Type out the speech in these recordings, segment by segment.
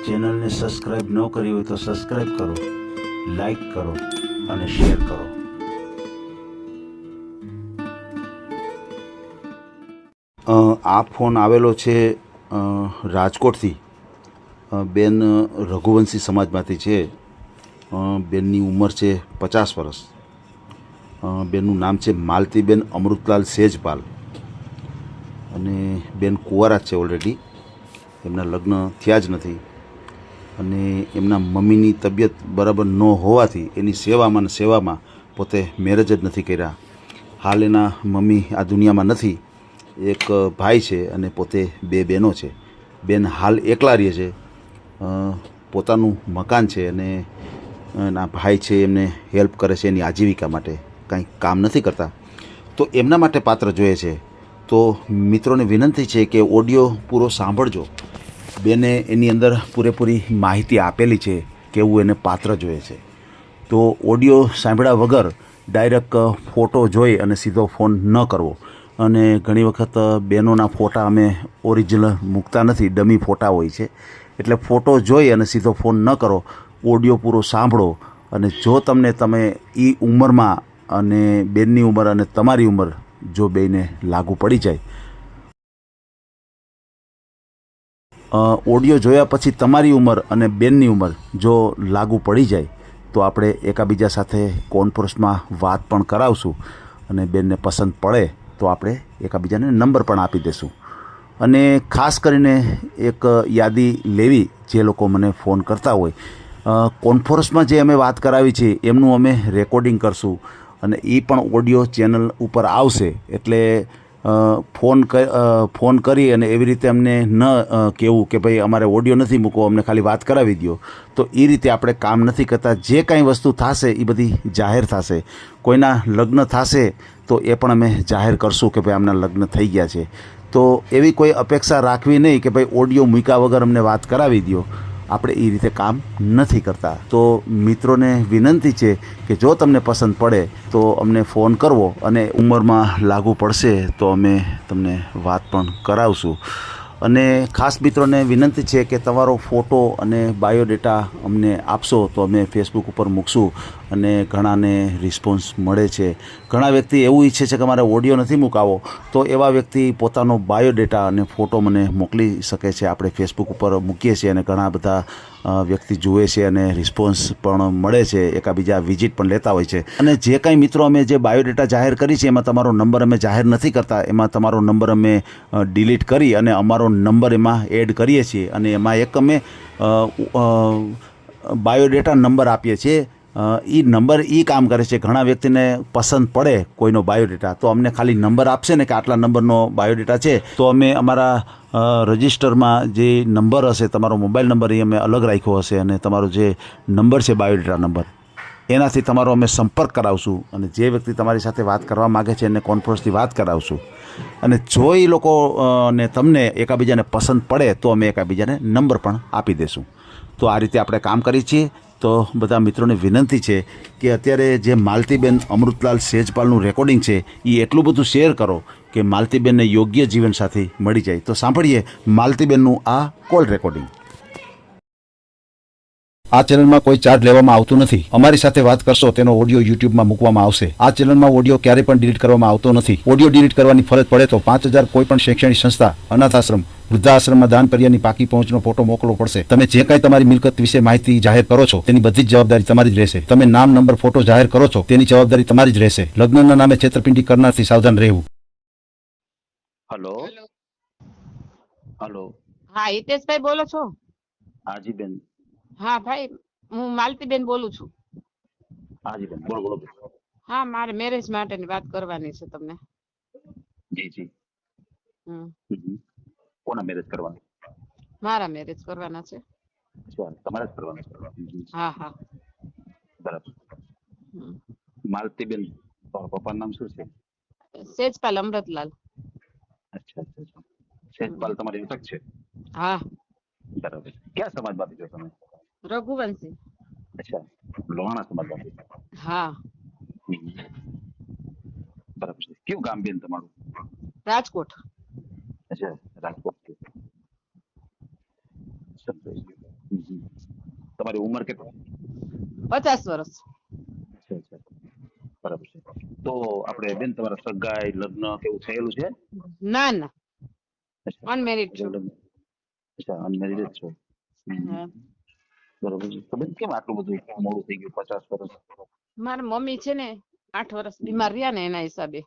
ચેનલને સબસ્ક્રાઇબ ન કરી હોય તો સબસ્ક્રાઇબ કરો, લાઈક કરો અને શેર કરો. આ ફોન આવેલો છે રાજકોટથી. બેન રઘુવંશી સમાજમાંથી છે. બેનની ઉંમર છે 50 વર્ષ. બેનનું નામ છે માલતીબેન અમૃતલાલ સેજપાલ અને બેન કુંવારા જ છે ઓલરેડી. એમના લગ્ન થયા જ નથી અને એમના મમ્મીની તબિયત બરાબર ન હોવાથી એની સેવામાં પોતે મેરેજ જ નથી કર્યા. હાલ એના મમ્મી આ દુનિયામાં નથી. એક ભાઈ છે અને પોતે 2 બહેનો છે. બેન હાલ એકલા રહે છે. પોતાનું મકાન છે અને એના ભાઈ છે એમને હેલ્પ કરે છે એની આજીવિકા માટે, કાંઈ કામ નથી કરતા. તો એમના માટે પાત્ર જોઈએ છે. તો મિત્રોને વિનંતી છે કે ઓડિયો પૂરો સાંભળજો. બેને એની અંદર પૂરેપૂરી માહિતી આપેલી છે કેવું એને પાત્ર જોઈએ છે. તો ઓડિયો સાંભળ્યા વગર ડાયરેક્ટ ફોટો જોઈ અને સીધો ફોન ન કરવો. અને ઘણી વખત બહેનોના ફોટા અમે ઓરિજિનલ મૂકતા નથી, ડમી ફોટા હોય છે. એટલે ફોટો જોઈ અને સીધો ફોન ન કરો, ઓડિયો પૂરો સાંભળો. અને જો તમે એ ઉંમરમાં અને બેનની ઉંમર અને તમારી ઉંમર જો બેયને લાગુ પડી જાય, ઓડિયો જોયા પછી તમારી ઉંમર અને બેનની ઉંમર જો લાગુ પડી જાય તો આપણે એકાબીજા સાથે કોન્ફરન્સમાં વાત પણ કરાવશું અને બેનને પસંદ પડે તો આપણે એકાબીજાને નંબર પણ આપી દઈશું. અને ખાસ કરીને એક યાદી લેવી, જે લોકો મને ફોન કરતા હોય, કોન્ફરન્સમાં જે અમે વાત કરાવી છે એમનું અમે રેકોર્ડિંગ કરશું અને એ પણ ઓડિયો ચેનલ ઉપર આવશે. એટલે ફોન કરી અને એવી રીતે અમને ન કહેવું કે ભાઈ અમારે ઓડિયો નથી મૂકવો, અમને ખાલી વાત કરાવી દો. તો એ રીતે આપણે કામ નથી કરતા. જે કાંઈ વસ્તુ થશે એ બધી જાહેર થશે. કોઈના લગ્ન થશે તો એ પણ અમે જાહેર કરશું કે ભાઈ આમના લગ્ન થઈ ગયા છે. તો એવી કોઈ અપેક્ષા રાખવી નહીં કે ભાઈ ઓડિયો મૂક્યા વગર અમને વાત કરાવી દો. આપણે એ રીતે કામ નથી કરતા. તો મિત્રોને વિનંતી છે કે જો તમને પસંદ પડે તો અમને ફોન કરવો અને ઉંમરમાં લાગુ પડશે તો અમે તમને વાત પણ કરાવશું. અને ખાસ મિત્રોને વિનંતી છે કે તમારો ફોટો અને બાયોડેટા અમને આપશો તો અમે ફેસબુક ઉપર મૂકશું. અને ઘણાને રિસ્પોન્સ મળે છે. ઘણા વ્યક્તિ એવું ઈચ્છે છે કે મારે ઓડિયો નથી મુકાવો, તો એવા વ્યક્તિ પોતાનો બાયોડેટા અને ફોટો મને મોકલી શકે છે. આપણે ફેસબુક ઉપર મૂકીએ છીએ અને ઘણા બધા વ્યક્તિ જુએ છે અને રિસ્પોન્સ પણ મળે છે. એકાબીજા વિઝિટ પણ લેતા હોય છે. અને જે કાંઈ મિત્રો અમે જે બાયોડેટા જાહેર કરી છે એમાં તમારો નંબર અમે જાહેર નથી કરતા. એમાં તમારો નંબર અમે ડિલીટ કરી અને અમારો નંબર એમાં એડ કરીએ છીએ. અને એમાં એક અમે બાયોડેટા નંબર આપીએ છીએ. એ નંબર કામ કરે છે. ઘણા વ્યક્તિને પસંદ પડે કોઈનો બાયોડેટા તો અમને ખાલી નંબર આપશે ને કે આટલા નંબરનો બાયોડેટા છે, તો અમે અમારા રજિસ્ટરમાં જે નંબર હશે, તમારો મોબાઈલ નંબર એ અમે અલગ રાખ્યો હશે અને તમારો જે નંબર છે બાયોડેટા નંબર, એનાથી તમારો અમે સંપર્ક કરાવશું. અને જે વ્યક્તિ તમારી સાથે વાત કરવા માગે છે એને કોન્ફરન્સથી વાત કરાવશું. અને જો એ લોકો ને તમને એકાબીજાને પસંદ પડે તો અમે એકાબીજાને નંબર પણ આપી દઈશું. તો આ રીતે આપણે કામ કરીએ છીએ. તો બધા મિત્રોને વિનંતી છે કે અત્યારે જે માલતીબેન અમૃતલાલ સેજપાલનું રેકોર્ડિંગ છે એ એટલું બધું શેર કરો કે માલતીબેનને યોગ્ય જીવનસાથી મળી જાય. તો સાંભળીએ માલતીબેનનું આ કોલ રેકોર્ડિંગ. આ ચેનલમાં કોઈ ચાર્જ લેવામાં આવતું નથી. અમારી સાથે વાત કરશો તેનો ઓડિયો યુટ્યુબમાં મૂકવામાં આવશે. આ ચેનલમાં ઓડિયો ક્યારેય પણ ડિલીટ કરવામાં આવતો નથી. ઓડિયો ડિલીટ કરવાની ફરજ પડે તો 5000 કોઈ પણ શૈક્ષણિક સંસ્થા, અનાથ આશ્રમ, વૃદ્ધાશ્રમમાં દાન કર્યાની પાકી પહોંચનો ફોટો મોકલવો પડશે. તમે જે કાંઈ તમારી મિલકત વિશે માહિતી જાહેર કરો છો તેની બધી જ જવાબદારી તમારી જ રહેશે. તમે નામ, નંબર, ફોટો જાહેર કરો છો તેની જવાબદારી તમારી જ રહેશે. લગ્નના નામે છેતરપિંડી કરનારથી સાવધાન રહેવું. Hello hello. હા, હિતેશભાઈ બોલો છો? હાજી બેન. હા ભાઈ, હું માલતીબેન બોલું છું. હાજી બેન, બોલો બોલો. હા, મારે મેરેજ માટેની વાત કરવાની છે તમને. જી જી. હમ. કોના મેરેજ કરવાના? મારા મેરેજ કરવાના છે. અચ્છા, તમારે જ કરવાના છે? હા હા. બરાબર. હમ. માલતીબેન, તમારા પપ્પાનું નામ શું છે? સેજપાલ અમૃતલાલ. અચ્છા અચ્છા અચ્છા. સેજપાલ તમારી અટક છે? હા. બરાબર. ક્યાં સમાજમાંથી છો તમે? રઘુવંશી. અચ્છા, લોહાણા સમાજમાંથી. હા. બરાબર છે. કયું ગામ બેન તમારું? રાજકોટ. અચ્છા, રાજકોટ. સમજાઈ ગયું. તમારી ઉંમર કેટલી? 50 વર્ષ. અચ્છા. બરાબર છે. તો આપણે બેન તમારા સગાઈ લગ્ન કેવું થયેલું છે? ના ના, અચ્છા. અનમેરિડ છું. લગ્ન. અચ્છા, અનમેરિડ જ છો. હા. બરાબર છે. તો બેન કેમ આટલું બધું મોડું થઈ ગયું 50 વર્ષ? મારા મમ્મી છે ને 8 વર્ષ બીમાર રહ્યા ને એના હિસાબે.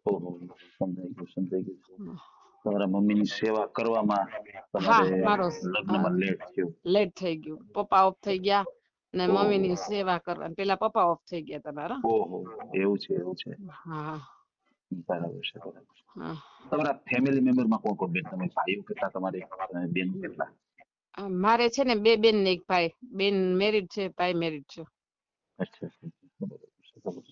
ઓહો, સમજાઈ ગયું. તમારા મમ્મીની સેવા કરવામાં હા, તમારે મારો લગ્નમાં લેટ થયું. લેટ થઈ ગયું. પપ્પા ઓફ થઈ ગયા ને ઓહો. મમ્મીની સેવા કરવા પેલા પપ્પા ઓફ થઈ ગયા તમારા. ઓહો, એવું છે. હા બરાબર છે. હા. તમારા ફેમિલી મેમ્બરમાં કોણ કોણ બેન? તમે ભાઈઓ કેટલા, તમારે બેન કેટલા? મારે છે ને 2 બેન ને 1 ભાઈ. બેન મેરિડ છે, ભાઈ મેરિડ છે. અચ્છા. બરાબર છે.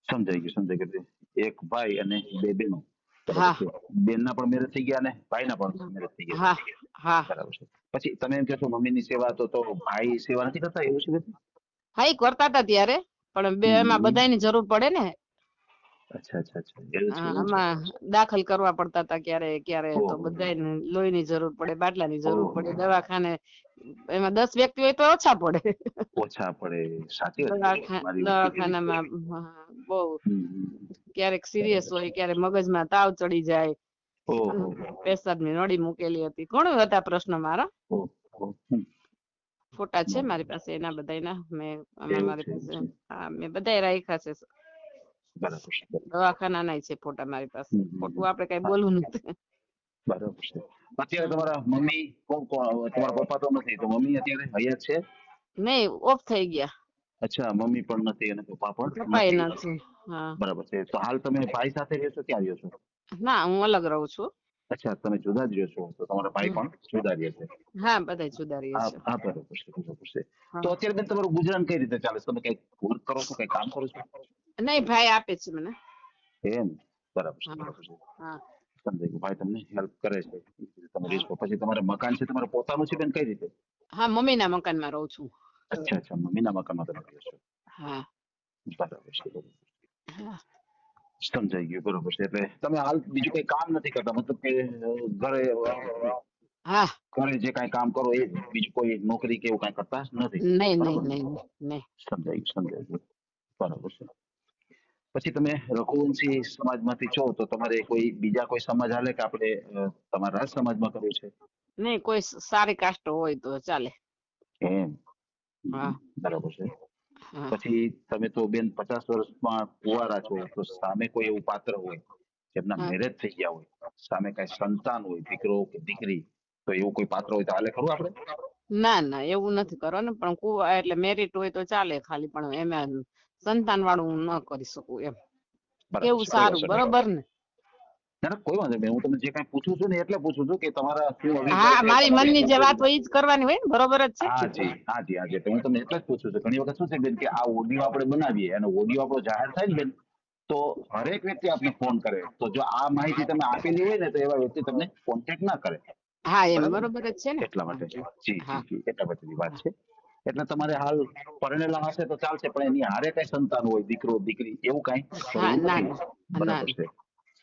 સમજાઈ ગયું. એક ભાઈ અને 2 બહેનો. બરાબર હા છે. બેનના પણ મેરેજ થઈ ગયા અને ભાઈના પણ મેરેજ થઈ ગયા. હા હા. બરાબર છે. પછી તમે એમ કહેશો મમ્મીની સેવા તો ભાઈ સેવા નથી કરતા, એવું છે બેન? હા, ઈ કરતા હતા ત્યારે, પણ એમાં બધાયની જરૂર પડે ને. અચ્છા. એવું છે. આમાં દાખલ કરવા પડતા હતા ક્યારે તો ઓહો. બધાયને લોહીની જરૂર પડે, બાટલાની જરૂર ઓહો. પડે, દવાખાને એમાં 10 વ્યક્તિ હોય તો ઓછા પડે. ઓછા પડે. સાચી વાત છે. મારી વાત કીધી. દવાખાનામાં બહુ હમ. ક્યારેક સિરિયસ હોય, ક્યારેક મગજમાં તાવ ચડી જાય, ઓહો. પેશાબની નળી મૂકેલી હતી, ઘણું હતા પ્રશ્ન મારા. ઓહો. ફોટા છે મારી પાસે એના બધાયના. એવું મારી છે. પાસે હા, મેં બધાય રાખ્યા છે. બરાબર છે. દવાખાના છે ફોટા મારી પાસે. હમ. ખોટું આપણે કઈ બોલવું નથી. બરાબર છે. અત્યારે તમારા મમ્મી કોણ? તમારા પપ્પા તો નથી, તો મમ્મી અત્યારે હયાત છે? નહીં, ઓફ થઈ ગયા. અચ્છા, મમ્મી પણ નથી અને પપ્પા પણ પપ્પા એ નથી. નથી. હા. બરાબર છે. તો હાલ તમે ભાઈ સાથે રહો છો, ક્યાં રહ્યો છો? ના, હું અલગ રહું છું. અચ્છા, તમે જુદા જ રહ્યો છો, તો તમારા ભાઈ પણ જુદા રહે છે. હા, બધાય જુદા રહીએ છે. બરાબર છે. તો હા. અત્યારે બેન તમારું ગુજરાન કઈ રીતે ચાલે છે? તમે કઈ વર્ક કરો છો, કઈ કામ કરો છો? નહીં, ભાઈ આપે છે મને. એમ. બરાબર છે. હા હા સમજાઈ ગયું. ભાઈ તમને હેલ્પ કરે છે. તમે હા. રહેશો. પછી તમારે મકાન છે, તમારે પોતાનું છે બેન, કઈ રીતે? હા, મમ્મીના મકાનમાં રહું છું. અચ્છા, મમ્મીના મકાનમાં તમે રહ્યો છો. હા બરાબર છે. હા. સમજાઈ ગયું. બરોબર છે. એટલે તમે હાલ બીજું કઈ કામ નથી કરતા, મતલબ કે ઘરે હા. ઘરે જે કાંઈ કામ કરો એ જ, બીજું કોઈ નોકરી કે એવું કાંઈ કરતા નથી, નહીં બરાબર નહીં ને? નહીં નહીં. સમજાઈ ગયું. બરાબર છે. પછી તમે રઘુવંશી સમાજમાંથી છો, તો તમારે કોઈ બીજા કોઈ સમાજ હાલે કે આપણે તમારા રાજ સમાજમાં કરવું છે? નહીં, કોઈ સારી કાસ્ટ હોય તો ચાલે. એમ. હા બરાબર છે. હા પછી તમે તો બેન 50 વર્ષમાં કુંવારા છો, તો સામે કોઈ એવું પાત્ર હોય જેમના હા. મેરેજ થઈ ગયા હોય, સામે કઈ સંતાન હોય, દીકરો કે દીકરી, તો એવું કોઈ પાત્ર હોય તો હાલે ખરું આપણે? ના ના, એવું નથી કરવાનું. પણ કુવા એટલે મેરિટ હોય તો ચાલે, ખાલી પણ એમાં સંતાન વાળું હું ન કરી શકું એમ. બરાબર કેવું છે. કોઈ સારું, વાંધો નહીં. બરોબર ને? ના, કોઈ વાંધો નહીં. હું તમને જે કાંઈ પૂછું છું ને એટલે પૂછું છું કે તમારા શું અભિપ્રાય હા, છે મારી તમારી મનની શું જે વાત બોલી. હોય ઈ જ કરવાની હોય ને, બરોબર જ છે ને? હાજી. તો હું તમને એટલે જ પૂછું છું. ઘણી વખત શું છે બેન કે આ ઓડિયો આપણે બનાવીએ અને ઓડિયો આપણો જાહેર થાય ને બેન, તો હરેક વ્યક્તિ આપને ફોન કરે. તો જો આ માહિતી તમે આપેલી હોય ને, તો એવા વ્યક્તિ તમને કોન્ટેક્ટ ના કરે. હા, એમ બરાબર ને? બરોબર જ છે ને? એટલા હા માટે. જી. હા એટલા માટેની વાત છે. એટલે તમારે હાલ પરણેલા હશે તો ચાલશે, પણ એની હારે કઈ સંતાન હોય, દીકરો દીકરી, એવું કઈ હા. કરવું ના નથી. ના ના. બરાબર છે.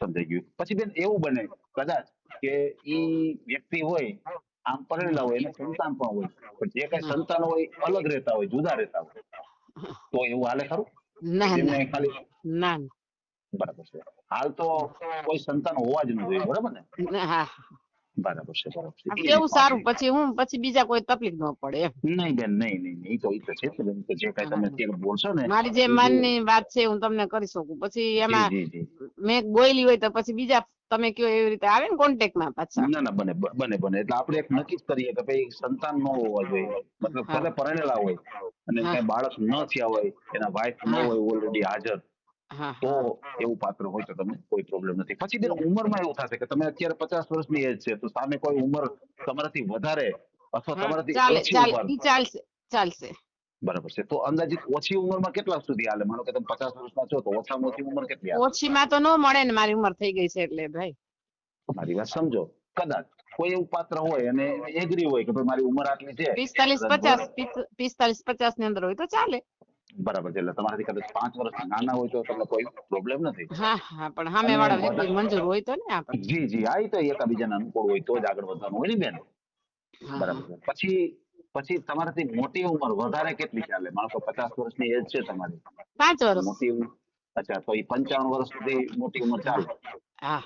સમજાઈ ગયું. પછી બેન એવું બને કદાચ કે ઈ વ્યક્તિ હોય, આમ પરણેલા હોય અને સંતાન પણ હોય, પણ જે કઈ હા. સંતાન હોય અલગ રહેતા હોય, જુદા રહેતા હોય, તો એવું હાલે ખરું? કે ના જેમને ના ખાલી. ના બરાબર છે. હાલ તો કોઈ સંતાન હોવા જ ન જોઈએ, બરાબર ને? ના. હા. બરાબર છે. આમ એ કેવું રીતના છે. સારું, પછી બીજા કોઈ તકલીફ ન પડે એમ. નહીં બેન, નહીં. ઈ તો છે જ બેન. તો જે કાંઈ તમે અત્યારે બોલશો ને મારી જે એ જે. મનની વાત છે હું તમને કરી શકું. પછી એમાં જી. મેં બોલી હોય તો પછી બીજા તમે કયો એવી રીતે આવે ને કોન્ટેક્ટમાં પાછા. ના, બને. એટલે આપણે એક નક્કી જ કરીએ કે ભાઈ સંતાન ન હોવા જોઈએ. મતલબ હા ભલે પરણેલા હોય અને હા કઈ બાળક ન થયા હોય, એના વાઈફ ન હા હોય ઓલરેડી હાજર, હા તો હા એવું પાત્ર હોય તો તમને કોઈ પ્રોબ્લેમ નથી. પછી બેન ઉંમરમાં એવું થશે કે તમે અત્યારે 50 વર્ષની એજ છે, તો સામે કોઈ ઉંમર તમારાથી વધારે અથવા હા. તમારાથી ચાલે ઓછી ચાલે ઉંમર. ઈ ચાલશે. બરાબર છે. તો અંદાજિત ઓછી ઉંમરમાં કેટલા સુધી હાલે? માનો કે તમે 50 વર્ષના છો, તો ઓછામાં ઓછી ઉંમર કેટલી હાલે? ઓછીમાં તો ન મળે ને, મારી ઉંમર થઈ ગઈ છે એટલે ભાઈ. મારી વાત સમજો. કદાચ કોઈ એવું પાત્ર હોય અને એગ્રી હોય કે ભાઈ મારી ઉંમર આટલી છે, 45-50 ની અંદર હોય તો ચાલે. બરાબર છે. એટલે તમારાથી કદાચ 5 વર્ષ નાના હોય તો તમને કોઈ પ્રોબ્લેમ નથી. હા, પણ સામે અને વાળા વ્યક્તિ મંજૂર હોય તો ને આપણે. જી. આ તો એકાબીજાના અનુકૂળ હોય તો જ આગળ વધવાનું હોય ને બેન. હા બરાબર હા છે. પછી પછી તમારાથી મોટી ઉંમર વધારે કેટલી ચાલે? માનો કે 50 વર્ષની એજ છે તમારી, 5 વર્ષ. મોટી ઉંમર, અચ્છા, તો એ 55 વર્ષ સુધી મોટી ઉંમર ચાલે. હા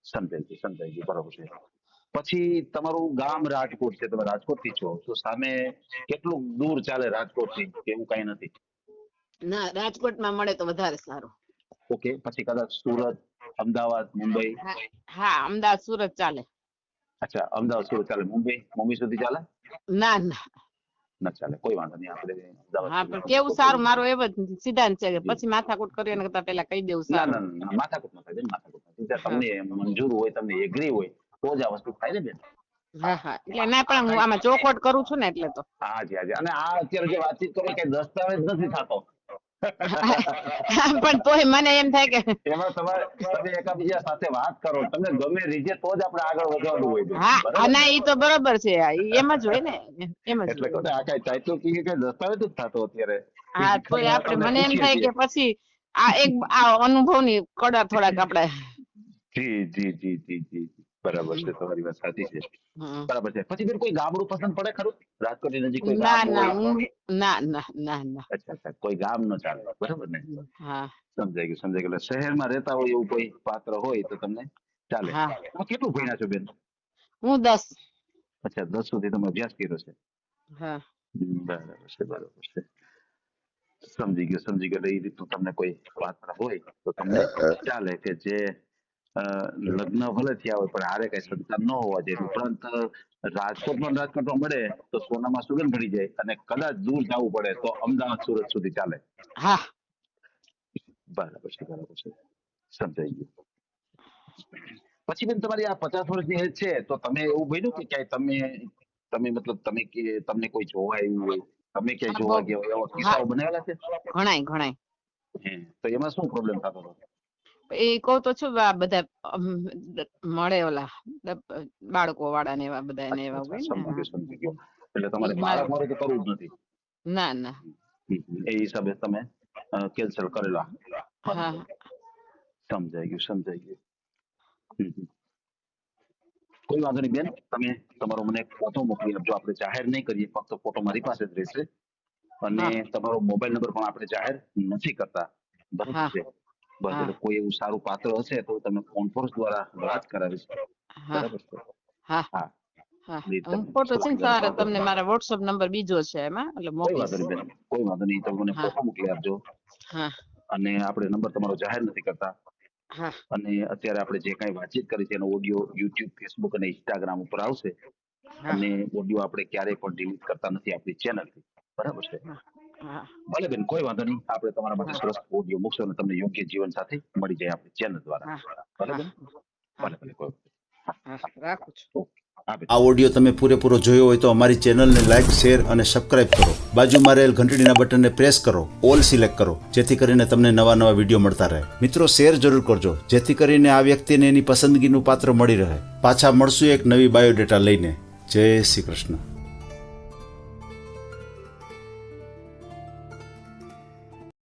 સમજાઈ ગયું, બરાબર છે. પછી તમારું ગામ રાજકોટ છે, તમે રાજકોટથી છો, તો સામે કેટલું દૂર ચાલે રાજકોટથી કે એવું કઈ નથી? ના, રાજકોટમાં મળે તો વધારે સારું. ઓકે, પછી કદાચ સુરત, અમદાવાદ, મુંબઈ? હા હા, અમદાવાદ સુરત ચાલે. અચ્છા, અમદાવાદ સુરત ચાલે. મુંબઈ સુધી ચાલે? ના ના. ના ચાલે, કોઈ વાંધો નહીં, આપણે અમદાવાદ હા, સુધી પણ કેવું સારું, મારો એવો જ સિદ્ધાંત છે કે જી. પછી માથાકૂટ કરીએ એના કરતા પેલા કહી દેવું ના ના સારું. ના, માથાકૂટ ન થાય બેન, માથાકૂટ ન થાય. હા તમને મંજૂર હોય, તમને એગ્રી હોય તો જ આ વસ્તુ થાય ને બેન. હા હા, એટલે ના, પણ હું આમાં ચોખવટ કરું છું ને એટલે તો. હાજી હાજી. અને આ અત્યારે જે વાતચીત કરો કઈ દસ્તાવેજ નથી થતો. પણ તોય મને એમ થાય કે એમાં તમે એકાબીજા સાથે વાત કરો, તમને ગમે રીજે તો જ આપણે આગળ વધવાનું હોય બેન. હા બરાબર ના, ને? ઈ તો બરોબર છે, એમ જ હોય ને, એમ જ એટલે કહો હોય. ને, આ કઈ ટાઇટલ કઈ દસ્તાવેજ જ થતો અત્યારે. હા, ખાલી તોય આ આપણે, તમને મને એમ પૂછીએ થાય છીએ. કે પછી આ અનુભવની કડા થોડાક આપણે. જી. બરાબર છે, તમારી વાત સાચી છે. હમ. બરાબર છે. પછી બેન કોઈ ગામડું પસંદ પડે ખરું? રાજકોટની નજીક કોઈ ના ગામ ના, હોય? હું ના ના ના ના. અચ્છા, કોઈ ગામ ન ચાલે, બરાબર ને? હા સમજાઈ ગયું. એટલે શહેરમાં રહેતા હોય એવું કોઈ પાત્ર હોય તો તમને ચાલે. હા, તમે કેટલું ભણ્યા છો બેન? હું 10. અચ્છા, 10 સુધી તમે અભ્યાસ કર્યો છે. હા બરાબર છે. સમજી ગયો. એટલે એ રીતનું તમને કોઈ પાત્ર હોય તો તમને ચાલે, કે જે લગ્ન ભલે થયા હોય પણ હારે કઈ સંતાન ન હોવા જોઈએ. ઉપરાંત રાજકોટમાં મળે તો સોનામાં સુગંધ ભળી જાય, અને કદાચ દૂર જવું પડે તો અમદાવાદ સુરત સુધી ચાલે. હા. બરાબર છે. સમજાઈ ગયું. પછી બેન તમારી આ 50 વર્ષની એજ છે, તો તમે એવું બન્યું કે ક્યાંય તમે કે તમને કોઈ જોવા આવ્યું હોય, તમે ક્યાંય હા, જોવા ગયા હોય, એવા હા, કિસ્સાઓ બનેલા છે? ઘણાય. હે, તો એમાં શું પ્રોબ્લેમ થતો હતો? એ કહું તો છું, આ બધા મળે ઓલા બાળકો વાળા ને એવા બધા ને એવા હોય ને. સમજી ગયો. એટલે તમારે ઈ મારે બાળક વાળું તો કરવું જ નથી. ના ના. એ હિસાબે તમે કેન્સલ કરેલા. હા સમજાઈ ગયું. હમ. કોઈ વાંધો નહીં બેન, તમે તમારો મને ફોટો મોકલી આપજો. આપણે જાહેર નહીં કરીએ, ફક્ત ફોટો મારી પાસે જ રહેશે. અને હા તમારો મોબાઈલ નંબર પણ આપણે જાહેર નથી કરતા, બરાબર હા છે? બસ, હા એટલે કોઈ એવું સારું પાત્ર હશે તો તમને કોન્ફરન્સ દ્વારા વાત કરાવીશ, હા બરાબર છે? હા હા. હા, એ હું તમે ફોટો છે ને ચોકીદાર સવારે પાત્ર. તમને મારા વોટ્સઅપ નંબર બીજો છે એમાં, એટલે કોઈ મોકલીશ. વાંધો નહીં બેન, કોઈ વાંધો નહીં. તમે મને હા ફોટો મોકલી આપજો. હા અને આપણે નંબર તમારો જાહેર નથી કરતા. હા અને અત્યારે આપણે જે કાંઈ વાતચીત કરી છે એનો ઓડિયો યુટ્યુબ, ફેસબુક અને ઇન્સ્ટાગ્રામ ઉપર આવશે. હા અને ઓડિયો આપણે ક્યારેય પણ ડિલીટ કરતા નથી આપણી ચેનલથી, બરાબર છે? હા ભલે બેન, કોઈ વાંધો નહીં. આપણે તમારા માટે હા સરસ ઓડિયો મૂકશો અને તમને યોગ્ય જીવન સાથી મળી જાય આપણી ચેનલ દ્વારા. હા ભલે હા બેન, હા ભલે કોઈ હા, રાખું છું. ઓકે. હા બેન. આ ઓડિયો તમે પૂરેપૂરો જોયો હોય તો અમારી ચેનલને લાઇક, શેર અને સબસ્ક્રાઇબ કરો. બાજુમાં રહેલ ઘંટડીના બટનને પ્રેસ કરો, ઓલ સિલેક્ટ કરો, જેથી કરીને તમને નવા વિડીયો મળતા રહે. મિત્રો, શેર જરૂર કરજો, જેથી કરીને આ વ્યક્તિને એની પસંદગીનું પાત્ર મળી રહે. પાછા મળશું એક નવી બાયોડેટા લઈને. જય શ્રી કૃષ્ણ.